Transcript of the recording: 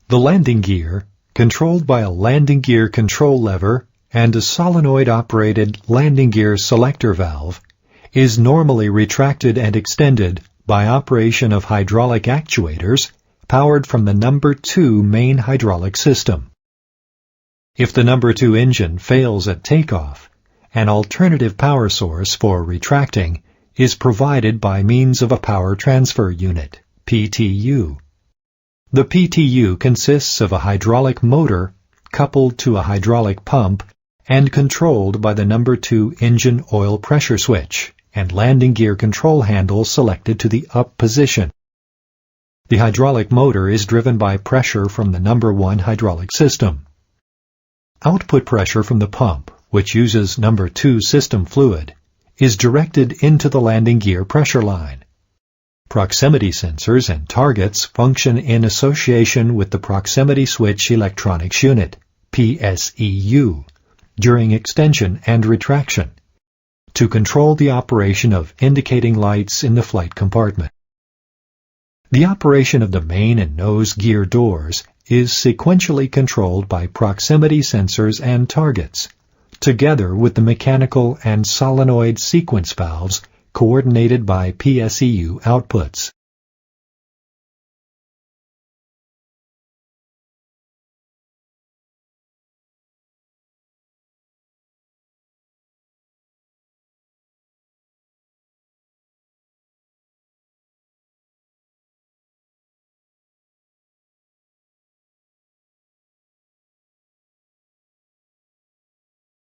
The landing gear, controlled by a landing gear control lever and a solenoid-operated landing gear selector valve, is normally retracted and extended by operation of hydraulic actuators powered from the number 2 main hydraulic system. If the number 2 engine fails at takeoff, an alternative power source for retracting is provided by means of a power transfer unit, PTU. The PTU consists of a hydraulic motor coupled to a hydraulic pump and controlled by the number 2 engine oil pressure switch and landing gear control handle selected to the up position. The hydraulic motor is driven by pressure from the number 1 hydraulic system. Output pressure from the pump, which uses number 2 system fluid, is directed into the landing gear pressure line. Proximity sensors and targets function in association with the proximity switch electronics unit, PSEU, during extension and retraction, to control the operation of indicating lights in the flight compartment. The operation of the main and nose gear doors is sequentially controlled by proximity sensors and targets, together with the mechanical and solenoid sequence valves coordinated by PSEU outputs.